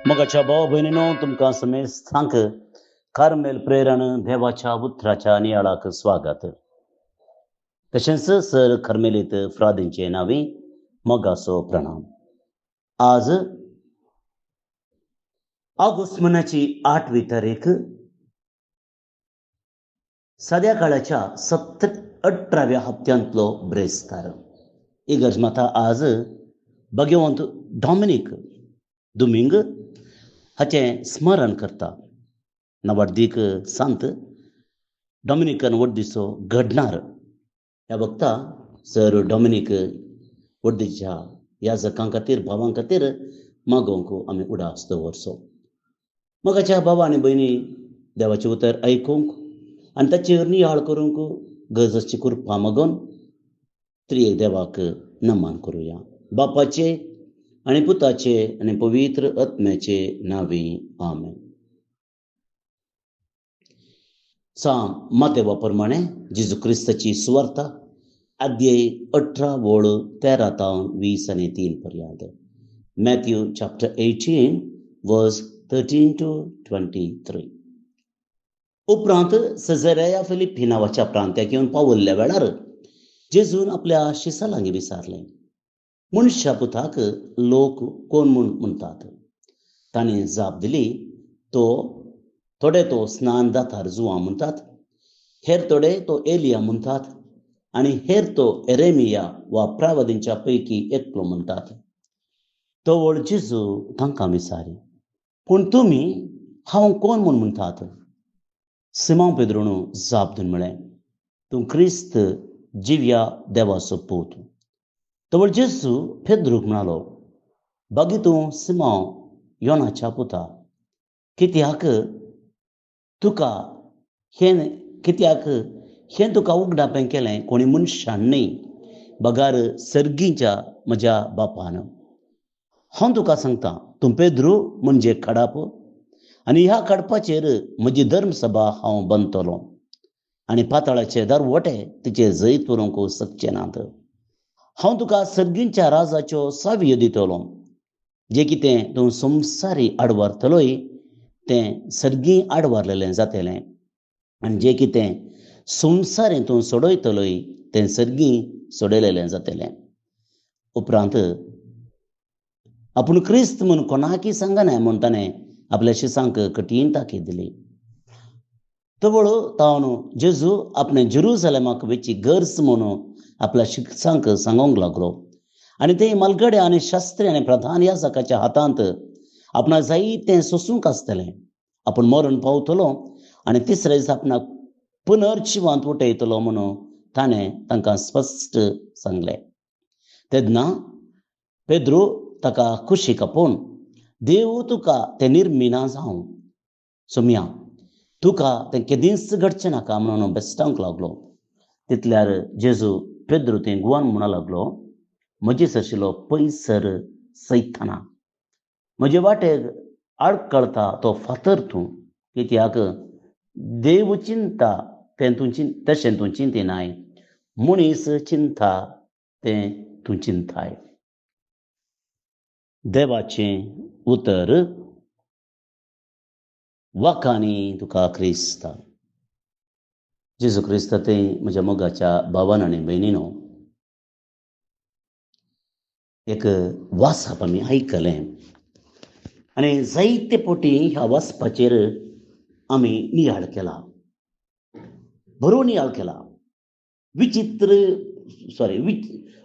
मगाच्या भाव भयणीनो तुमकां समेत सांग कार्मेल प्रेरण देवाच्या उतराच्या नियाळाक स्वागत. तशेंच सर कार्मेलीत फ्रादींचे नावी मोगाचो प्रणाम. आज ऑगस्ट महिन्याची 8वी तारीख, सध्या काळाच्या 18व्या हप्त्यांतलो ब्रेस्तार. इगर्जमाता आज भगवंत डॉमिनिक दुमिंग हाचें स्मरण करता. नवाड्दीक सांत डॉमिनिकन वड्डीचो घडणार ह्या वक्ता सर डॉमिनिक वड्डीच्या याजकां खातीर भावां खातीर मागोवंक आमी उडास दवरचो. मगाच्या भावा आनी भयणी देवाचें उतर आयकूंक आनी ताचेर नियाळ करूंक गरजेची कृपा मागून त्रिये देवाक नमन करुया. बापाचे आनी पुताचे आनी पवित्र आत्म्याचे नावी आमेन. सांग मातेवा प्रमाणे जेजू क्रिस्ताची सुवार्ता अध्याय 18 वळ 13 ta 20 आनी 3 पर्यंत. मॅथ्यू चॅप्टर 18 वर्स 13 to 23. उपरांत सझारिया फिलिप्पी नांवाच्या प्रांत्याक येवन पावल्ल्या वेळार जेजून आपल्या शिसालांगी विचारलें, मनशा पुताक लोक कोण म्हूण म्हणटात? ताणें जाप दिली, थोडे तो स्नान दातार जुवां म्हणटात, हेर थोडे तो एलिया म्हणटात आनी हेर तो एरेमिया वा प्रावादींच्या पैकी एकलो म्हणटात. तो वळ जेजू तांकां विचारी, पूण तुमी हांव कोण म्हूण म्हणटात? सिमोन पेद्रोन जाप दिवन म्हळें, तूं क्रिस्त जिव्या देवाचो पूत. तो वळ जेजू पेद्रूक म्हणालो, बागी तूं सिमोन योनाच्या पुता, कित्याक हें तुका उगडापें केलें कोणी मनशान न्ही, बगार सर्गीच्या म्हज्या बापान. हांव तुका सांगता, तूं पेद्रू म्हणजे खडाप, आनी ह्या खडपाचेर म्हजी धर्मसभा हांव बांदतलों, आनी पाताळाचे दरवटे तिचेर जैत करूंक शकचे नात. हांव तुका सर्गीच्या राजाच्यो सावयो दितलों. जें कितें तूं संवसारी आडवारतलोय तें सर्गी आडवारलेलें जातलें, आनी जें कितें संवसारें तूं सोडयतलोय तें सर्गी सोडयलेलें जातलें. उपरांत आपूण क्रिस्त म्हूण कोणाकी सांगना म्हूण ताणें आपल्या शिसांक कठीण ताकीद दिली. तवळ तावन जेजू आपणें जेरुसलेमाक वेची गरज म्हूण आपल्या शिसांक सांगूंक लागलो, आनी ते मलगडे आनी शास्त्री आनी प्रधान याजकाच्या हातांत आपणाक जायतें सोसूंक आसतलें. आपूण मरण पावतलो आनी तिसरे दीस आपणाक पुनर्जिवांत उठयतलो म्हणून ताणें तांकां स्पश्ट सांगलें. तेन्ना पेद्रू ताका कुशीक आपोवन, देव तुका तें निर्मिना जावं, सुम्या तुका तें केदींच घडचें नाका म्हणून बेस्तावंक लागलो. तितल्यार जेजू पेद्रू तें गुवान म्हणूंक लागलो, म्हजेच आशिल्लो पयसर सैताना, म्हजे वाटेक आडकळटा तो फातर तूं, कित्याक देव चिंता तशें तूं चिंतिनाय, मनीस चिंता तें तूं चिंताय. देवाचें उतर वाकानी तुका क्रिस्त. जेजू क्रिस्त तें म्हज्या मोगाच्या भावान आनी भयणीनो, एक वासप आमी आयकलें आनी जायते फावटी ह्या वाचपाचेर आमी नियाळ केला, बरो नियाळ केला.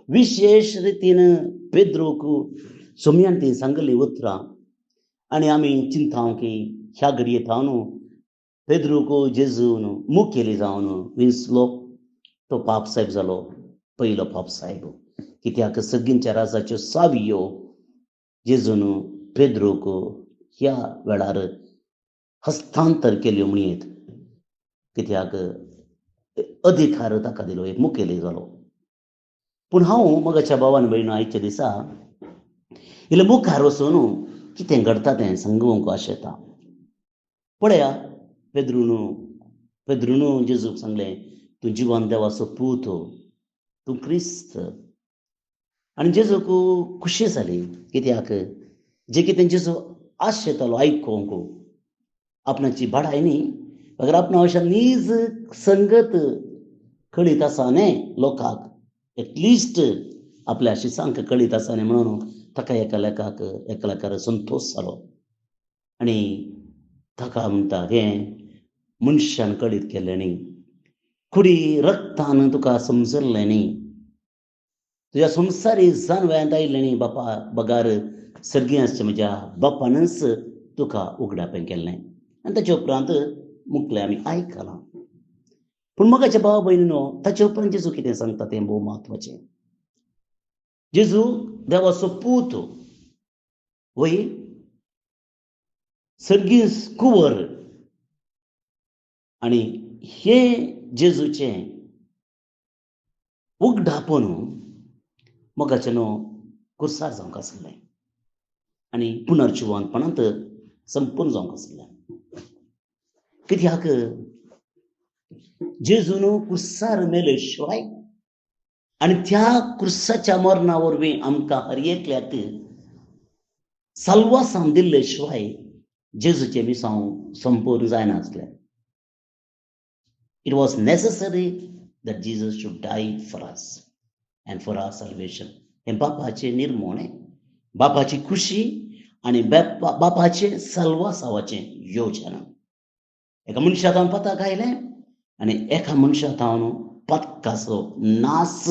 विशेष रितीन पेद्रूक सोम्यान ती सांगली उतरां आनी आमी चिंताव की ह्या घडयेंत पेद्रूक जेजून मुखेली जावन विंचलो. तो पाप साहेब जालो, पयलो पाप साहेब, कित्याक सगळींच्या राजाच्यो सावयो जेजून पेद्रूक ह्या वेळार हस्तांतर केल्यो म्हणयत, कित्याक अधिकार ताका दिलो, एक मुखेली जालो. पूण हांव मोगाच्या भावान भयणीनो आयच्या दिसा इल्लें मुखार वचून कितें घडटा तें सांगूंक आशेता. पळया, पेद्रून जेजूक सांगलें, तूं जिवन देवाचो पूत, तूं क्रिस्त. आनी जेजूक खुशी जाली, कित्याक जे कितें जेजू आश येतालो आयकोंक आपणाची भाडाय न्ही अगर आपण अशा नीज संगत कळीत आसा न्ही लोकांक एटलिस्ट आपल्या शिसांक कळीत आसा न्ही म्हणून ताका एका संतोश जालो आनी ताका म्हणटा हें मनशान कळीत केलें न्ही कुडी रक्तान तुका समजल्लें न्ही तुज्या संवसारी जानव्यांत आयिल्लें न्ही बापा बगार सर्गी आसचें म्हज्या बापानच तुका उगडापें केल्लें आनी ताचे उपरांत मुखलें आमी आयकलां पूण मोगाच्या भाव भयणीनो ताचे उपरांत जेजू कितें सांगता तें भोव म्हत्वाचें जेजू देवाचो पूत वय सर्गी कुंवर आनी हे जेजूचें उगडापण मोगाचें न्हू कुर्सार जावंक आसलें आनी पुनर्जिवनपणांत संपूर्ण जावंक आसलें कित्याक जेजून कुर्सार मेले शिवाय आनी त्या कुर्साच्या मरणा वरवीं आमकां हर एकल्याक साल्वासान दिल्ले शिवाय जेजूचें मिसांव संपूर्ण जायनासलें it was necessary that Jesus should die for us and for our salvation. हें बापाचें निर्मोण बापाची खुशी आनी बापाचें साल्वासावाचें योजना एका मनशाक हांव पताक आयलें आनी एका मनशाक हांव पतकाचो नास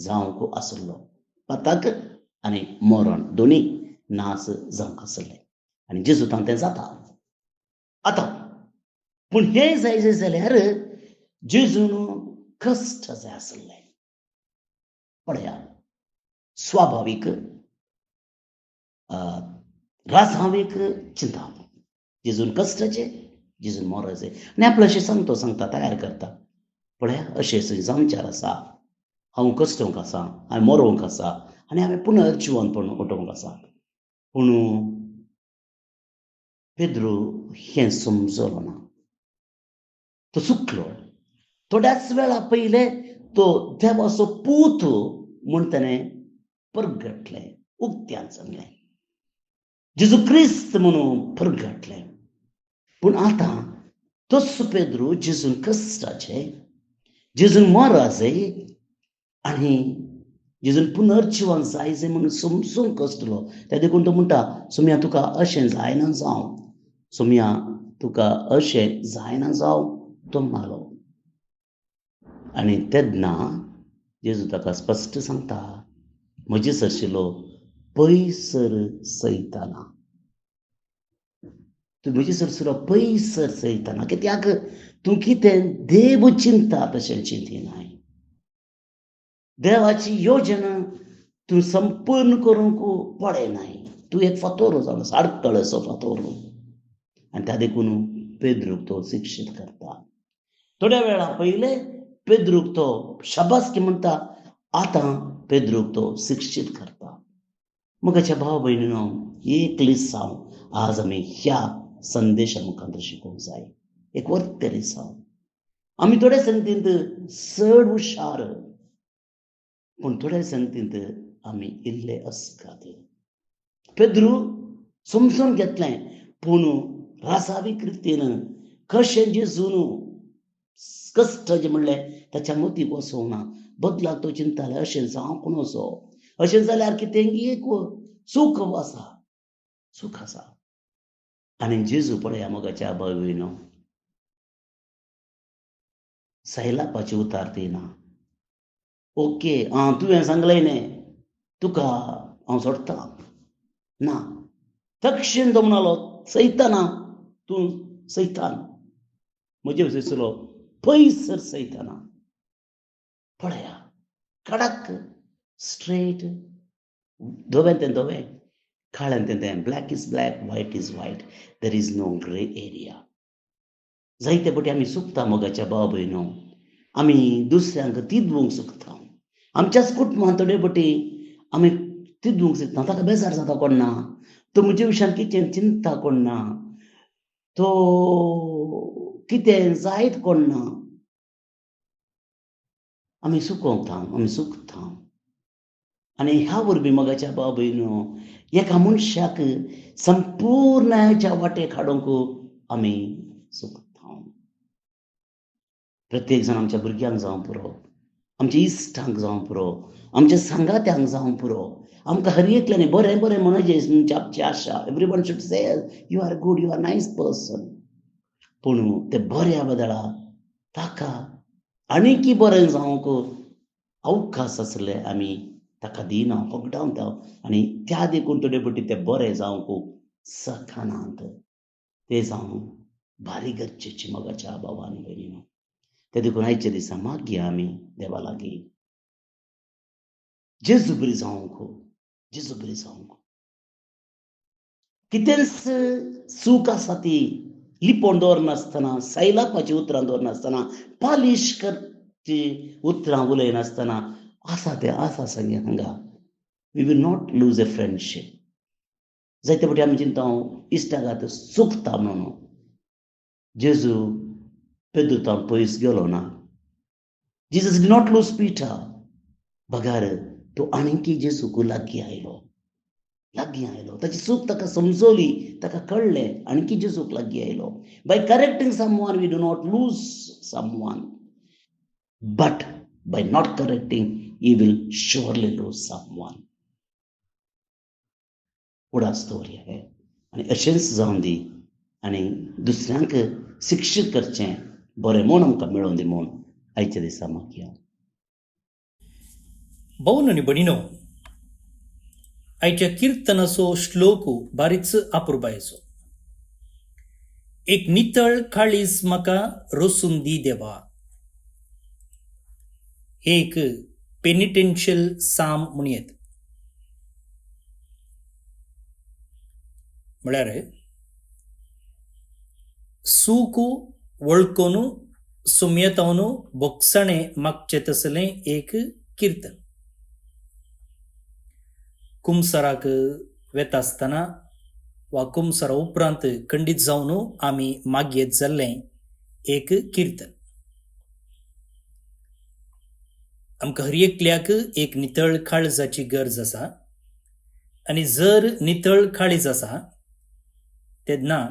जावंक आसलो पताक आनी मरण दोनी नास जावंक आसलें आनी जेजूतान तें जाता आतां पूण हें जाय जाल्यार जेजून कष्ट जाय आसलें पळया स्वाभावीक रासावीक चिंता जेजून कश्टाचे जेजून मोराचे आनी आपलो अशें सांगता तयार करता पळया अशें जावंचार आसा हांव कश्टोवंक आसा हांवें मरोवंक आसा आनी हांवें पुनर्जिवनपण उठोवंक आसा पूण पेद्रू हें समजलो ना तो चुकलो थोड्याच वेळा पयले तो देवाचो पूत म्हूण ताणें परगटलें उक्त्यान सांगलें जेजू क्रिस्त म्हणून परगटलें पूण आतां तोच पेद्रू जेजून कश्टाचे जेजून मोराचें आनी जेजून पुनर्जिवन जाय म्हणून समजूंक कश्टलो त्या देखून तो म्हणटा सुम्या तुका अशें जायना जावं सुम्या तुका अशें जायना जावं तो मालो आनी तेन्ना जेजू ताका स्पश्ट सांगता म्हजे सरशिलो पयसर सैताना तूं म्हजे सरशिलो पयसर सैताना कित्याक तूं कितें देव चिंता तशें चिंतिनाय देवाची योजना तूं संपूर्ण करूंक पळयनाय तूं एक फातोर जालो साडकळसो फातोर आनी त्या देखून पेद्रूक तो शिक्षीत करता थोड्या वेळा पयले पेद्रूक तो शाबासकी म्हणटा आतां पेद्रूक तो शिक्षीत करता मोगाच्या भाव भयणीनो एक लिसांव आज आमी ह्या संदेशा मुखार शिकोवंक जाय एक वर्तेरी जावं आमी थोड्या संगतींत चड हुशार पूण थोड्या संगतींत आमी इल्ले अस्कात पेद्रू समजून घेतलें पूण रासावीक रितीन कशें जेजून कश्ट जें म्हणलें ताच्या मतीक वचोंक ना बदलाक तो चिंताले अशें जावंक नजो अशें जाल्यार कितें एक सूख आसा आनी जेजू पळया मोगाच्या भाव भयणो सैलापाची उतार दिना ओके तुवें सांगलें न्ही तुका हांव सोडटा ना तक्षण तो म्हणलो सैताना तूं सैतान म्हजे विशयलो पयसर सैताना पळया कडक स्ट्रेट धोव्यान तें धोवें काळ्यान तें black is black white is white there is no grey area जायते फावटी आमी चुकता मोगाच्या भाव भयणो आमी दुसऱ्यांक तिदवंक चुकता आमच्याच कुटुंबांत थोडे फावटी आमी तिदवंक चुकता ताका बेजार जाता कोण ना तो म्हजे विशयान कितें चिंता कोण ना तो कितें जायत कोण ना आमी चुकता आनी ह्या वरवीं मोगाच्या भाव भयणो एका मनशाक संपूर्ण वाटेक हाडूंक आमी सोदता. प्रत्येक जाण आमच्या भुरग्यांक जावं पुरो, आमच्या इश्टांक जावं पुरो, आमच्या सांगात्यांक जावं पुरो, आमकां हर एकल्यानी बरें बरें म्हणचे आमची आशा. Everyone should say you are good, you are nice person. पूण ते बऱ्या बदला ताका आनीक बरें जावंक अवकाश आसले आमी ताका दिना, फगडावता आनी त्या देखून थोडे फावटी ते बरें जावंक सखानात. ते जावं भारी गरजेची मोगाच्या भावान भयणीनो. ते देखून आयच्या दिसा मागया आमी देवा लागीं जेजू बरी जावंक, जेजू बरी जावंक. कितेंच सूख आसा ती लिपोवन दवरनासतना, सैलापाची उतरां दवरनासतना, पालीश करची उतरां उलयनासतना आसा तें आसा सांगे हांगा. We will not lose a friendship. जायते फावटी आमी चिंता इश्टागात चुकता म्हणून. जेजू पेद्रुतां पयस गेलो ना. Jesus did not lose Peter. बगार तो आनीक जेजूक लागीं आयलो. ताची चूक ताका समजली, ताका कळ्ळें, आनीक जेजूक लागीं आयलो. By correcting someone we do not lose someone, but by not correcting he will surely lose someone. उडास दवरया हे आनी अशेंच जावन दी आनी दुसऱ्यांक शिक्षीत करचें बरें म्हूण आमकां मेळोवन दी म्हूण आयच्या दिसा मागया. भाऊन आनी भयणीनो, आयच्या किर्तनाचो श्लोक बारीच अपुरबायेचो. एक नितळ काळीज म्हाका रोसून दी देवा. हे एक पेनिटेन्शियल साम म्हणयेत. म्हळ्यार सूख वळखून सुमयतावन बोगसणें मागचें तसलें एक किर्तन. कुमसाराक वेता आसतना वा कुमसारा उपरांत खंडीत जावन आमी मागयेत जाल्लें एक किर्तन. आमकां हर एकल्याक एक नितळ काळजाची गरज आसा. आनी जर नितळ काळीज आसा तेन्ना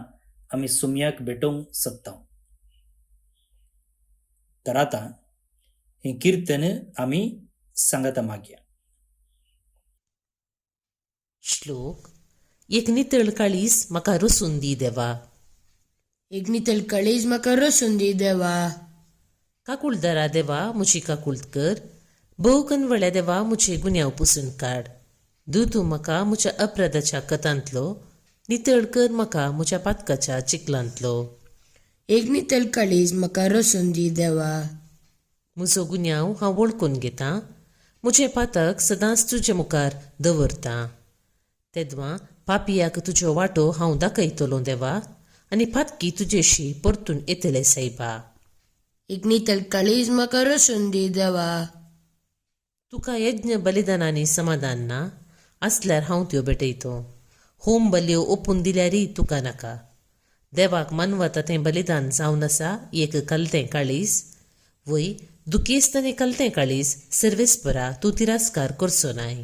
आमी सुमयाक भेटोवंक सोदता. तर आतां हें किर्तन आमी सांगाता मागया. श्लोक. एक नितळ काळीज म्हाका रोसून दी देवा. एक नितळ काळीज म्हाका रोसून दी देवा. काकुळदारा देवा मुची काकुळत कर. भोव कनवळ्या देवा मुचे गुन्यांव पुसून काड. तूं म्हाका म्हज्या अपराधाच्या कतांतलो, नितळ कर म्हाका म्हज्या पातकाच्या चिखलांतलो. एक नितळ काळीज म्हाका रोसून दी देवा. म्हजो गुन्यांव हांव वळखून घेतां. म्हजें पातक सदांच तुजे मुखार दवरतां. तेदवां पापियाक तुजो वाटो हांव दाखयतलो देवा, आनी पातकी तुजेशी परतून येतले सायबा. एक नितळ काळीज म्हाका रोसून दी देवा. तुका यज्ञ बलिदानांनी समाधान ना आसल्यार हांव त्यो भेटयतो. होम बल्यो ओपून दिल्यारय तुका नाका. देवाक मानवता तें बलिदान जावन आसा एक कलतें काळीज. वय दुखेस्ताने कलतें काळीज सर्वेस्परा तूं तिरस्कार करचो नाय.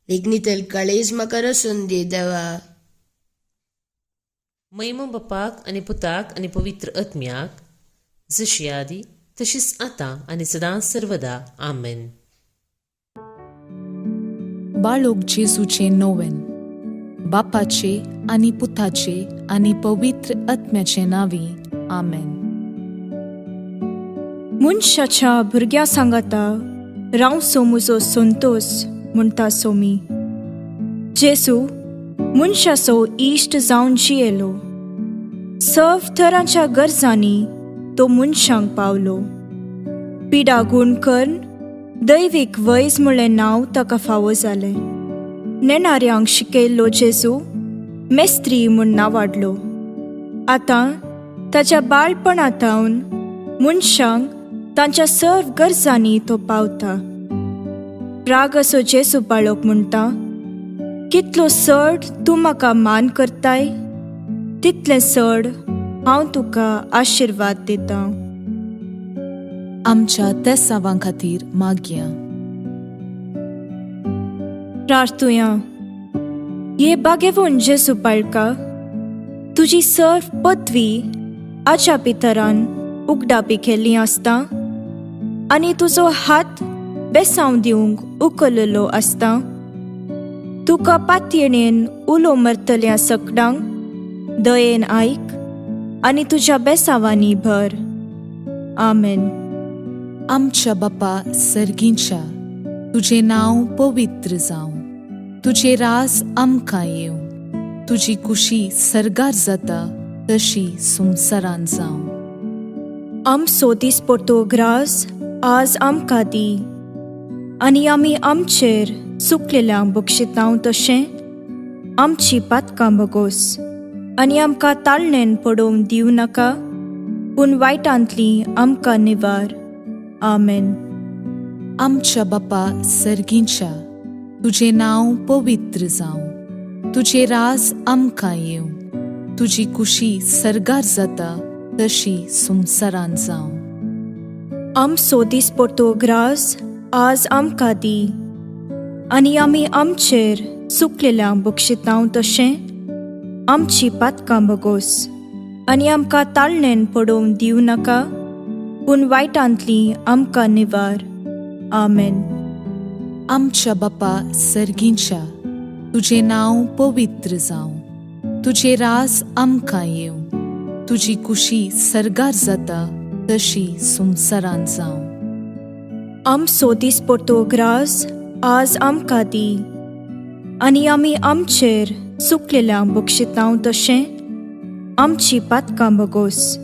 एक नितळ काळीज म्हाका रोसून दी देवा. मैम बापाक आनी पुताक आनी पवित्र आत्म्याक जशी आदी तशीच आतां आनी सदांच सर्वदा आमेन. बाळोक जेजूचे नोवेन. बापाचे आनी पुताचे आनी पवित्र आत्म्याचे नांवी आमेन. मनशाच्या भुरग्या सांगाता रावचो म्हजो संतोष म्हणटा सोमी. जेजू मनशाचो इश्ट जावन जियेलो. सर्व तरांच्या गरजांनी तो मनशांक पावलो. पिडा गूण करून दैवीक वैज म्हणलें नांव ताका फावो जालें. नेणाऱ्यांक शिकयल्लो जेजू मेस्त्री म्हूण नांवाडलो. आतां ताच्या बाळपणांतावन मनशांक तांच्या सर्व गरजांनी तो पावता. राग असो जेजू बाळोक म्हणटा, कितलो चड तूं म्हाका मान करताय तितलें चड हांव तुका आशिर्वाद दितां. आमच्या त्या सावां खातीर मागया. प्रार्थुया. ये बागेवून जेसू बाळका, तुजी सर्व पदवी आच्या पितरान उगडापी केल्ली आसता आनी तुजो हात बेसांव दिवंक उखललो आसता. तुका पातयेणेन उलो मरतल्या सकडांक दयेन आयक आनी तुज्या बेसावांनी भर. आमेन. आमच्या बापा सर्गींच्या, तुझे नाव पवित्र जावं, तुझे रास आमकां येवं, तुजी कुशी सरगार जाता तशी संवसारांत जावं. आमचो दिसपडटो ग्रास आज आमकां दी, आनी आमी आमचेर चुकलेल्यांक बक्षितांव तशें आमची पातकां बगोस, आनी आमकां ताळणेन पडोवंक दिवं नाका, पूण वायटांतली आमकां निवार. आमेन. आमच्या बापा सर्गींच्या, तुझे नाव पवित्र जावं, तुझे रास आमकां येवं, तुजी कुशी सरगार जाता तशी संवसारांत जावं. आमचो दिसपडटो ग्रास आज आमकां दी, आनी आमी आमचेर चुकलेल्यांक बक्षितांव तशें आमची पातकां बगोस, आनी आमकां ताळणेन पडोवंक दिवं नाका, पूण वायटांतली आमकां निवार. आमेन. आमच्या बापा सर्गींच्या, तुझे नाव पवित्र जावं, तुझे रास आमकां येवं, तुजी कुशी सरगार जाता तशी संवसारांत जावं. आमचो दिसपडटो ग्रास आज आमकां दी, आनी आमी आमचेर चुकलेल्यांक बक्षितांव तशें आमची पातकां बगोस,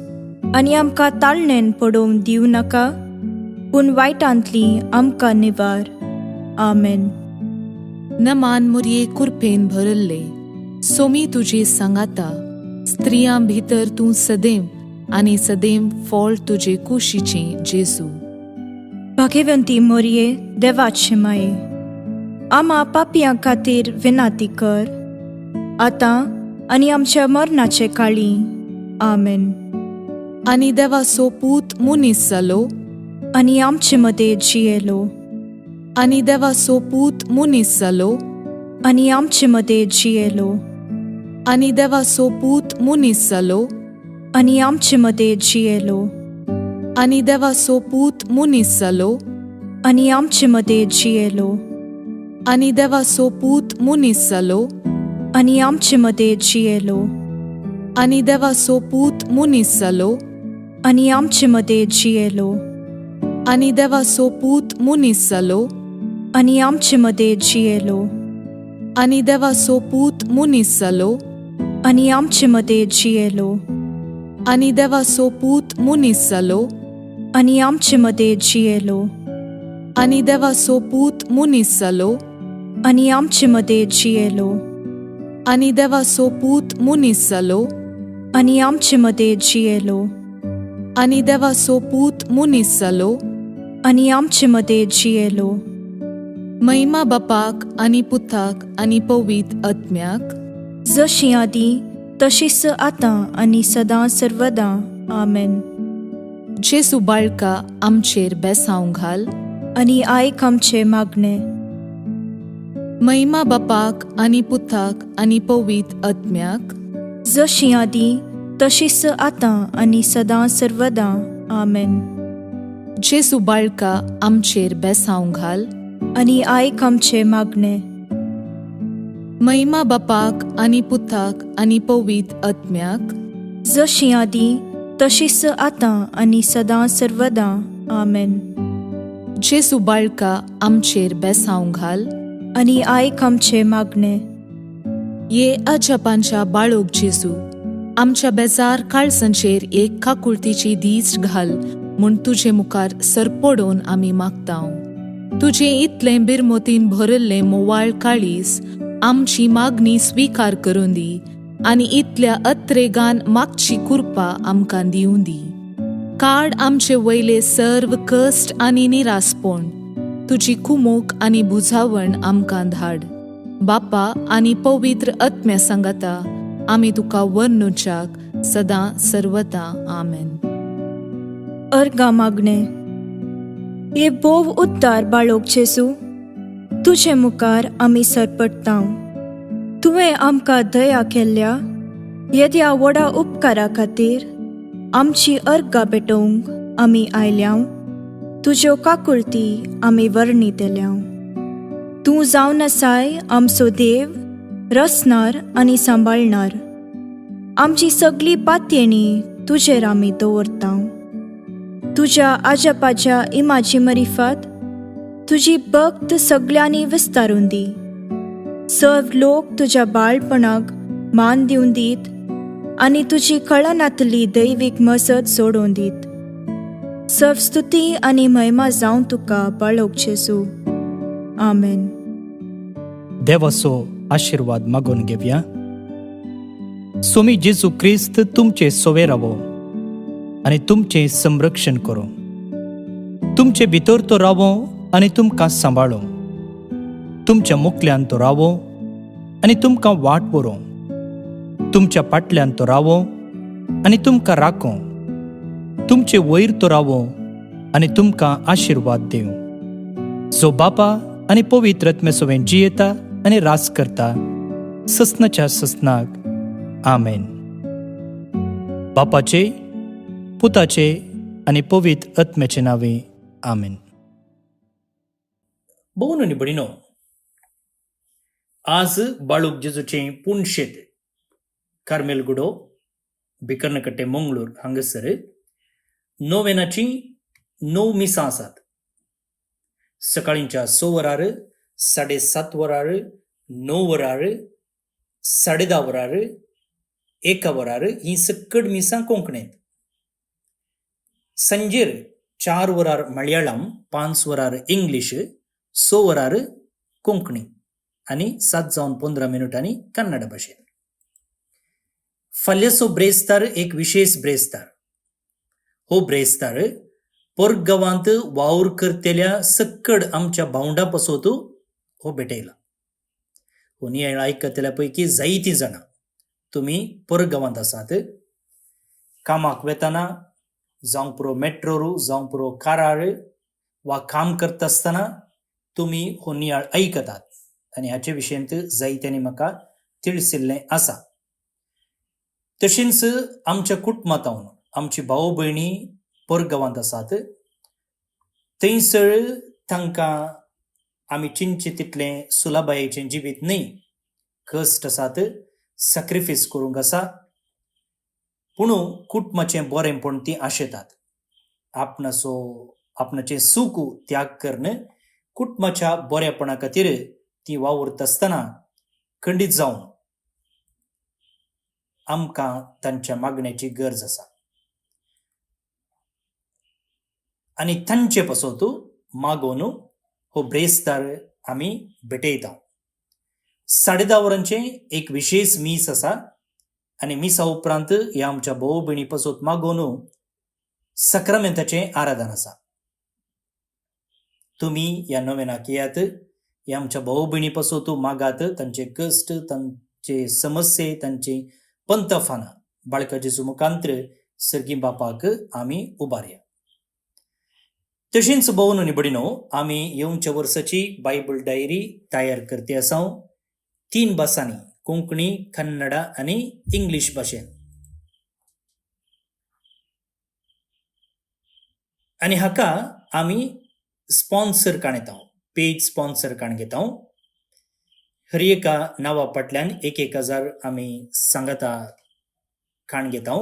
आनी आमकां ताळणेन पडोवंक दिवं नाका, पूण वायटांतली आमकां निवार. आमेन. नमान मुरये कुरपेन भरल्ले, सोमी तुजे सांगाता, स्त्रियां भितर तूं सदैव आनी सदैव फळ तुजे कुशीचें जेजू. भाग्यवंती मोरये, देवाचे माये, आम्हा पापियां खातीर विनाती कर, आतां आनी आमच्या मरणाचे काळी. आमेन. आनी देवाचो पूत मुनीस जालो, आनी आमचे मदें जियेलो. आनी देवाचो पूत मुनीस जालो, आनी आमचे मदें जियेलो. आनी देवाचो पूत मुनीस जालो, आनी आमचे मदें जियेलो. आनी देवाचो पूत मुनीस जालो, आनी आमचे मदें जियेलो. आनी देवाचो पूत मुनीस जालो, आनी आमचे मदें जियेलो. आनी देवाचो पूत मुनीस जालो, आनी आमचे मदें जियेलो. आनी देवाचो पूत मुनीस जालो, आनी आमचे मदें जियेलो. आनी देवाचो पूत मुनीस जालो, आनी आमचे मदें जियेलो. आनी देवाचो पूत मुनीस जालो, आनी आमचे मदें जियेलो. आनी देवाचो पूत मुनीस जालो, आनी आमचे मदें जियेलो. आनी देवाचो पूत मुनीस जालो, आनी आमचे मदें जियेलो. आनी देवाचो पूत मुनीस जालो, आनी आमचे मदें जियेलो. महिमा बापाक आनी पुताक आनी पवित्र आत्म्याक, जशी आदी तशीच आतां आनी सदां सर्वदां. आमेन. जेजू बाळका आमचेर बेसांव घाल, आनी आयक आमचे मागणे. महिमा बापाक आनी पुताक आनी पवित्र आत्म्याक, जशी आदी तशीच आतां आनी सदां सर्वदां. आमेन. जेजू बाळका आमचेर बेसांव घाल, आनी आयक आमचे मागणे. महिमा बापाक आनी पुताक आनी पवित्र आत्म्याक, जशी आदी तशीच आतां आनी सदां सर्वदां. आमेन. जेजू बाळका आमचेर बेसांव घाल, आनी आयक आमचे मागणे. ये अजापांच्या बाळोक जेजू, आमच्या बेजार काळजांचेर एक काकुळतीची दीस घाल म्हूण तुजे मुखार सरपडोवन आमी मागतांव. तुजे इतले बिरमोतीन भरल्ले मोवाळ काळीस आमची मागणी स्वीकार करून दी, आनी इतल्या अत्रेगान मागची कृपा आमकां दिवं दी. काड आमचे वयले सर्व कश्ट आनी निरासपण, तुजी कुमोक आनी बुजावण आमकां धाड. बापा आनी पवित्र आत्म्या सांगाता आमी तुका वर्णुच्याक सदां सर्वदां. आमेन. अर्गा मागणे. ये बोव उद्दार बाळोक जेजू, तुजे मुखार आमी सरपडटाव. तुवें आमकां दया केल्ल्या येद्या व्हडा उपकारा खातीर आमची अर्गां भेटोवंक आमी आयल्याव. तुज्यो काकुळटी आमी वर्णितल्याव. तूं जावन आसाय आमचो देव, रचणार आनी सांबाळणार. आमची सगळी पातयेणी तुजेर आमी दवरताव. तुज्या आजापाच्या इमाची मरिफात तुजी भक्त सगळ्यांनी विस्तारून दी. सर्व लोक तुज्या बाळपणाक मान दिवन दीत आनी तुजी कळनातली दैवीक मजत सोडून दीत. सर्व स्तुती आनी महिमा जावन तुका बाळोक जेजू. आमेन. देवाचो आशीर्वाद मागून घेवया. स्वामी जेजू क्रिस्त तुमचे सोवे रावो आनी तुमचे संरक्षण करो. तुमचे भितर तो रावो आनी तुमकां सांबाळो. तुमच्या मुखल्यान तो रावो आनी तुमकां वाट बरो. तुमच्या फाटल्यान तो रावो आनी तुमकां राखो. तुमचे वयर तो रावो आनी तुमकां आशीर्वाद दिव. जो बापा आनी पवित्र आत्म्यासोवें जियेता आनी रास करता ससनाच्या ससनाक. आमेन. बापाचे, पुताचे आनी पवित्र आत्म्याचे नावे. आमेन. भोवन आनी भयणीनो, आज बाळूक जेजूचें पुणशेत कार्मेलगुडो बिकर्णकट्टे मंगळूर हांगासर नोवेनाची 9 मिसां आसात. सकाळींच्या 6 वरार, 7:30 वरार, 9 वरार, 10:30 वरार, 1 वरार ही सकट मिसां कोंकणींत. संजेर 4 वरार मलयाळम, 5 वरार इंग्लीश, 6 वरार कोंकणी आनी 7:15 कन्नड भाशेन. फाल्यांचो ब्रेस्तार एक विशेष ब्रेस्तार. हो ब्रेस्तार परगांवांत वावर करतेल्या सक्कड आमच्या भावंडा पासोत हो भेटयला. हो नियाळ आयकतल्या पैकी जायतीं जाणां तुमी परगांवांत आसात. कामाक वेताना जावं पुरो मेट्रोरू जावं पुरो कारार वा काम करता आसतना तुमी हो नियाळ आयकतात आनी हाचे विशयंत जायत्यांनी म्हाका तिळसिल्लें आसा. तशेंच आमच्या कुटुंबांतावन आमची भाव भयणी परगांवांत आसात. थंयसर तांकां आमी चिंतचे तितलें सुलाबायेचें जिवीत न्ही, कश्ट आसात, सॅक्रिफीस करूंक आसा. पूण कुटुंबाचें बरेंपण ती आशेतात. आपणाचें सूख त्याग करून कुटुंबाच्या बरेपणा खातीर ती वावरता आसतना खंडीत जावन आमकां तांच्या मागण्याची गरज आसा. आनी तांचे पासोत मागोवन हो ब्रेस्तार आमी भेटयता. 10:30 वरांचें एक विशेष मीस आसा आनी मिसा उपरांत ह्या आमच्या भाव भयणी पासोत मागोवन सक्रामेंताचें आराधन आसा. तुमी ह्या नोवेनाक येयात. ह्या आमच्या भाव भयणी पासोत मागात. तांचे कश्ट, तांचे समस्ये, तांची पंतफानां बाळका जेजू मुखांत्र सर्गी बापाक आमी उबारया. तशेंच भोवन आनी भयणीनो, आमी येवच्या वर्साची बायबल डायरी तयार करते आसा 3 भासांनी, कोंकणी, कन्नडा आनी इंग्लीश भाशेन. आनी हाका आमी स्पॉन्सर काण येता, पेज स्पॉन्सर काण घेता. हर एका नांवा फाटल्यान 1,000 आमी सांगाता काण घेता.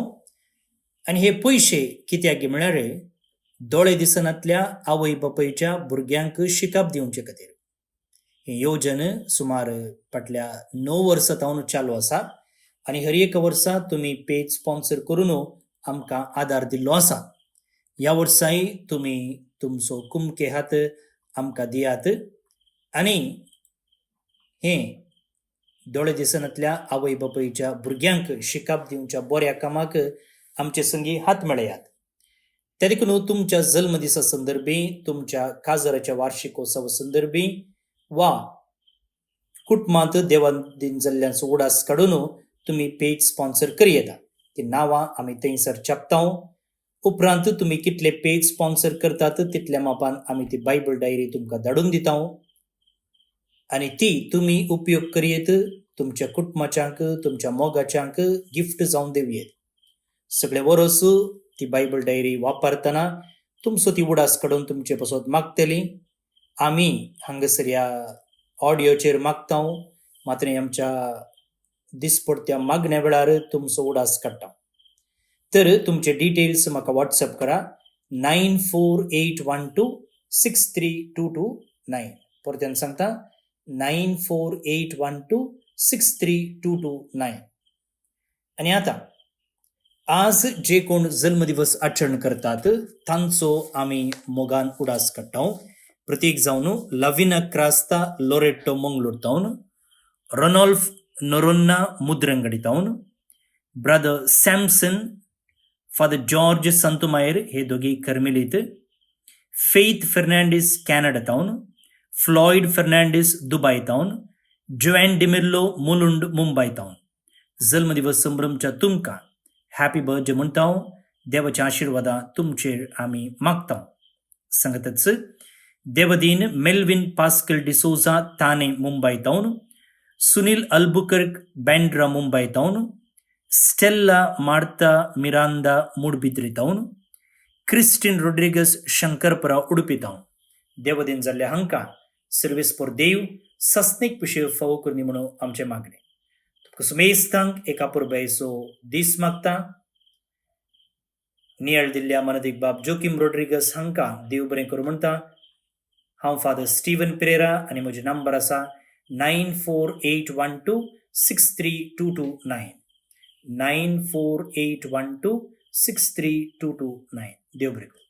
आनी हे पयशे कित्याक म्हळ्यार दोळे दिसनातल्या आवय बापायच्या भुरग्यांक शिकाप दिवचे खातीर. ही येवजण सुमार फाटल्या 9 वर्सां जावन चालू आसा आनी हर एक वर्सा तुमी पेज स्पॉन्सर करून आमकां आदार दिल्लो आसा. ह्या वर्साय तुमी तुमचो कुमके हात आमकां दियात आनी हें दोळे दिसनातल्या आवय बापायच्या भुरग्यांक शिकाप दिवच्या बऱ्या कामाक आमचे संगी हात मेळयात. त्या देखून तुमच्या जल्म दिसा संदर्भी, तुमच्या काजराच्या वार्षिकोत्सवा संदर्भी वा कुटुंबांत देवान जाल्ल्यांचो उडास काडून तुमी पेज स्पॉन्सर करी येता. ती नांवां आमी थंयसर छापता. उपरांत तुमी कितले पेज स्पॉन्सर करतात तितल्या मापान आमी ती बायबल डायरी तुमकां धाडून दिता. आणि ती तुम्ही उपयोग करियेत तुमच्या कुटुंबाच्यांक तुमच्या मोगाच्यांक गिफ्ट जावन दिवयेत. सगळे वरस ती बायबल डायरी वापरतना तुमचो ती उडास काडून तुमचे पासत मागतली. आमी हांगासर ह्या ऑडिओचेर मागता, मात्र आमच्या दिसपडत्या मागण्या वेळार तुमचो उडास काडटा. तर तुमचे डिटेल्स म्हाका व्हॉट्सअप करा 9481263229. परत्यान सांगता 9481263229. आणि आता आज जे कोण जन्मदिवस आचरण करतात तांचो आमी मोगान उडास काडटा. प्रत्येक जावन लविना क्रास्ता लोरेटो मंगळूर, रोनॉल्फ नोरोन्ना मुद्रंगडी, ब्रदर सॅमसन, फादर जॉर्ज संतोमायर हे दोघी कर्मेलीत, फेथ फर्नांडिस कॅनडा, फ्लॉयड फर्नांडिस दुबय, जोएन डिमिर्लो मुलुंड मुंबय. जन्मदिवस संभ्रमच्या तुमकां हॅपी बर्थडे म्हणटा. देवाच्या आशिर्वादा तुमचेर आमी मागता. सांगतच देवदीन मेल्विन पास्कल डिसोजा ताने मुंबय, सुनील अल्बुकर्क बँड्रा मुंबय, स्टेल्ला मार्ता मिरांदा मुडबिद्री, क्रिस्टिन रोड्रिगस शंकरपुरा उडुपी. देवदीन जाल्ल्या हांकां सर्वीस फॉर देव सस्नेक पिशे फावो करनी म्हणून आमचे मागणे. तुमकां सुमेस्तांक एका पुरबायचो दीस मागता. नियाळ दिल्ल्या मनदीक बाब जोकिम रोड्रिगस हांकां देव बरें करूं म्हणटा. हांव फादर स्टीवन पेरेरा आनी म्हजे नंबर आसा 9481263229. 9481263229. देव बरें करूं.